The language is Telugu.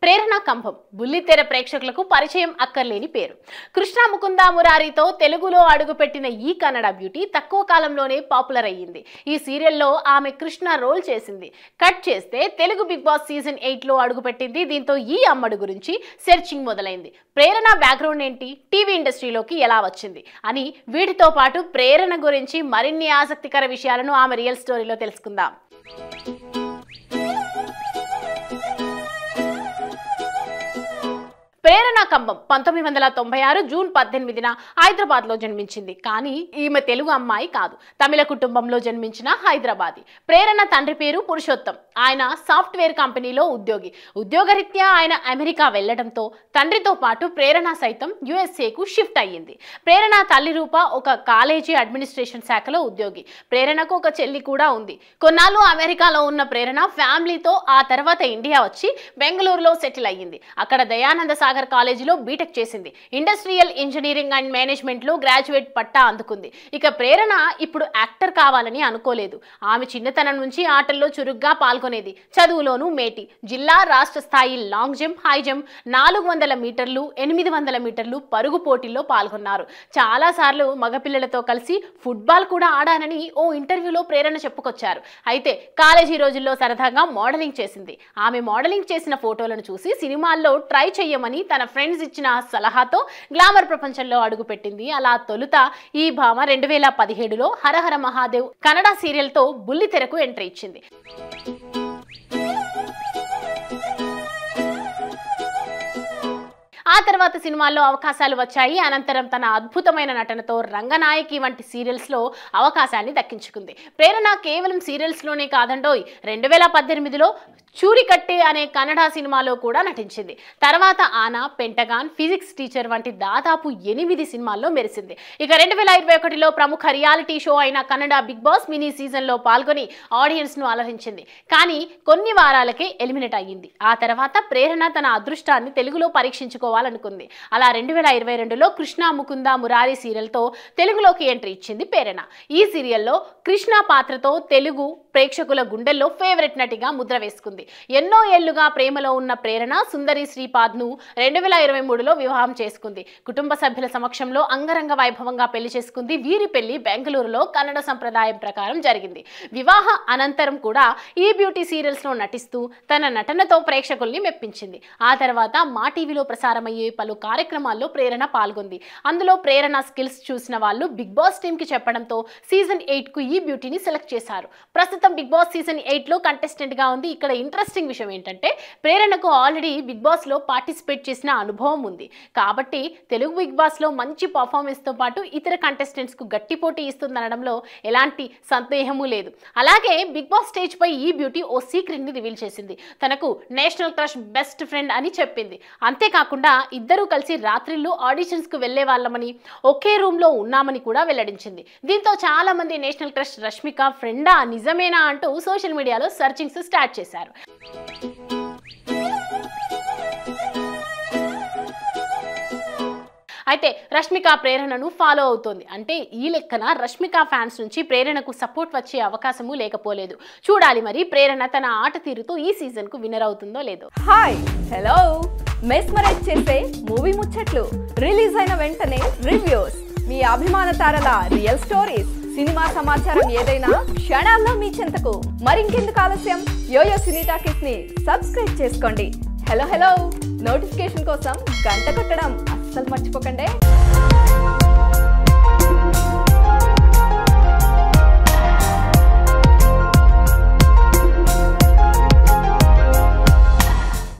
ప్రేరణ కంభం బుల్లితెర ప్రేక్షకులకు పరిచయం అక్కర్లేని పేరు. కృష్ణ ముకుంద మురారితో తెలుగులో అడుగుపెట్టిన ఈ కన్నడ బ్యూటీ తక్కువ కాలంలోనే పాపులర్ అయ్యింది. ఈ సీరియల్లో ఆమె కృష్ణ రోల్ చేసింది. కట్ చేస్తే తెలుగు బిగ్ బాస్ సీజన్ 8లో అడుగుపెట్టింది. దీంతో ఈ అమ్మడు గురించి సెర్చింగ్ మొదలైంది. ప్రేరణ బ్యాక్గ్రౌండ్ ఏంటి, టీవీ ఇండస్ట్రీలోకి ఎలా వచ్చింది అని వీటితో పాటు ప్రేరణ గురించి మరిన్ని ఆసక్తికర విషయాలను ఆమె రియల్ స్టోరీలో తెలుసుకుందాం. ప్రేరణ కంభం 1996 జూన్ 18న హైదరాబాద్లో జన్మించింది. కానీ ఈమె తెలుగు అమ్మాయి కాదు, తమిళ కుటుంబంలో జన్మించిన హైదరాబాదీ. ప్రేరణ తండ్రి పేరు పురుషోత్తం. ఆయన సాఫ్ట్వేర్ కంపెనీలో ఉద్యోగి. ఉద్యోగరీత్యా ఆయన అమెరికా వెళ్లడంతో తండ్రితో పాటు ప్రేరణ సైతం యుఎస్ఏకు షిఫ్ట్ అయ్యింది. ప్రేరణ తల్లి రూప ఒక కాలేజీ అడ్మినిస్ట్రేషన్ శాఖలో ఉద్యోగి. ప్రేరణకు ఒక చెల్లి కూడా ఉంది. కొన్నాళ్ళు అమెరికాలో ఉన్న ప్రేరణ ఫ్యామిలీతో ఆ తర్వాత ఇండియా వచ్చి బెంగళూరులో సెటిల్ అయ్యింది. అక్కడ దయానంద సాగర్ కాలేజీలో బీటెక్ చేసింది. ఇండస్ట్రియల్ ఇంజనీరింగ్ అండ్ మేనేజ్మెంట్ లో గ్రాడ్యుయేట్ పట్టా అందుకుంది. ఇక ప్రేరణ ఇప్పుడు యాక్టర్ కావాలని అనుకోలేదు. ఆమె చిన్నతనం నుంచి ఆటల్లో చురుగ్గా పాల్గొనేది. చదువులోనూ మేటి. జిల్లా రాష్ట్ర స్థాయి లాంగ్ జంప్, హై జంప్, 400 మీటర్లు, 800 మీటర్లు పరుగు పోటీల్లో పాల్గొన్నారు. చాలా సార్లు మగపిల్లలతో కలిసి ఫుట్బాల్ కూడా ఆడానని ఓ ఇంటర్వ్యూలో ప్రేరణ చెప్పుకొచ్చారు. అయితే కాలేజీ రోజుల్లో సరదాగా మోడలింగ్ చేసింది. ఆమె మోడలింగ్ చేసిన ఫోటోలను చూసి సినిమాల్లో ట్రై చేయమని తన ఫ్రెండ్స్ ఇచ్చిన సలహాతో గ్లామర్ ప్రపంచంలో అడుగుపెట్టింది. అలా తొలుత ఈ భామ 2017లో హరహర మహాదేవ్ కన్నడ సీరియల్తో బుల్లితెరకు ఎంట్రీ ఇచ్చింది. ఆ తర్వాత సినిమాల్లో అవకాశాలు వచ్చాయి. అనంతరం తన అద్భుతమైన నటనతో రంగనాయకి వంటి సీరియల్స్లో అవకాశాన్ని దక్కించుకుంది. ప్రేరణ కేవలం సీరియల్స్లోనే కాదండోయ్, 2018లో చూరికట్టే అనే కన్నడ సినిమాలో కూడా నటించింది. తర్వాత ఆనా, పెంటగాన్, ఫిజిక్స్ టీచర్ వంటి దాదాపు 8 సినిమాల్లో మెరిసింది. ఇక 2021లో ప్రముఖ రియాలిటీ షో అయిన కన్నడ బిగ్ బాస్ మినీ సీజన్లో పాల్గొని ఆడియన్స్ను అలరించింది. కానీ కొన్ని వారాలకే ఎలిమినేట్ అయ్యింది. ఆ తర్వాత ప్రేరణ తన అదృష్టాన్ని తెలుగులో పరీక్షించుకోవాలనుకుంది. అలా 2022లో కృష్ణ ముకుంద మురారి సీరియల్తో తెలుగులోకి ఎంట్రీ ఇచ్చింది ప్రేరణ. ఈ సీరియల్లో కృష్ణ పాత్రతో తెలుగు ప్రేక్షకుల గుండెల్లో ఫేవరెట్ నటిగా ముద్ర వేసుకుంది. ఎన్నో ఏళ్లుగా ప్రేమలో ఉన్న ప్రేరణ సుందరి శ్రీపాద్ను 2023లో వివాహం చేసుకుంది. కుటుంబ సభ్యుల సమక్షంలో అంగరంగ వైభవంగా పెళ్లి చేసుకుంది. వీరి పెళ్లి బెంగళూరులో కన్నడ సంప్రదాయం ప్రకారం జరిగింది. వివాహ అనంతరం కూడా ఈ బ్యూటీ సీరియల్స్లో నటిస్తూ తన నటనతో ప్రేక్షకుల్ని మెప్పించింది. ఆ తర్వాత మా టీవీలో ప్రసారమయ్యే పలు కార్యక్రమాల్లో ప్రేరణ పాల్గొంది. అందులో ప్రేరణ స్కిల్స్ చూసిన వాళ్ళు బిగ్ బాస్ టీంకి చెప్పడంతో సీజన్ 8కు ఈ బ్యూటీని సెలెక్ట్ చేశారు. ప్రస్తుతం బిగ్ బాస్ సీజన్ 8లో కంటెస్టెంట్ గా ఉంది. ఇక్కడ ఇంట్రెస్టింగ్ విషయం ఏంటంటే ప్రేరణకు ఆల్రెడీ బిగ్ బాస్ లో పార్టిసిపేట్ చేసిన అనుభవం ఉంది. కాబట్టి తెలుగు బిగ్ బాస్ లో మంచి పర్ఫార్మెన్స్ తో పాటు ఇతర కంటెస్టెంట్స్ కు గట్టి పోటీ ఇస్తుందనడంలో ఎలాంటి సందేహము లేదు. అలాగే బిగ్ బాస్ స్టేజ్ పై ఈ బ్యూటీ ఓ సీక్రెట్ ని రివీల్ చేసింది. తనకు నేషనల్ క్రష్ బెస్ట్ ఫ్రెండ్ అని చెప్పింది. అంతేకాకుండా ఇద్దరూ కలిసి రాత్రిళ్ళు ఆడిషన్స్ కు వెళ్లే వాళ్ళమని, ఒకే రూమ్ లో ఉన్నామని కూడా వెల్లడించింది. దీంతో చాలా మంది నేషనల్ క్రష్ రష్మిక ఫ్రెండా, నిజమేనా అంటూ సోషల్ మీడియాలో సర్చింగ్స్ స్టార్ట్ చేశారు. అయితే రష్మిక ప్రేరణను ఫాలో అవుతోంది. అంటే ఈ లెక్కన రష్మిక ఫ్యాన్స్ నుంచి ప్రేరణకు సపోర్ట్ వచ్చే అవకాశము లేకపోలేదు. చూడాలి మరి ప్రేరణ తన ఆట తీరుతో ఈ సీజన్ కు విన్నర్ అవుతుందో లేదో. హాయ్, హలో, మెస్మరైజ్ చేసే మూవీ ముచ్చట్లు, రిలీజ్ అయిన వెంటనే రివ్యూస్, మీ అభిమాన తారల రియల్ స్టోరీస్, సినిమా సమాచారం ఏదైనా క్షణాల్లో మీ చెంతకు. మరింకెందుకు ఆలస్యం, యోయో సినీ టాకీస్ ని సబ్స్క్రైబ్ చేసుకోండి. హలో హలో నోటిఫికేషన్ కోసం గంట కొట్టడం అస్సలు మర్చిపోకండి.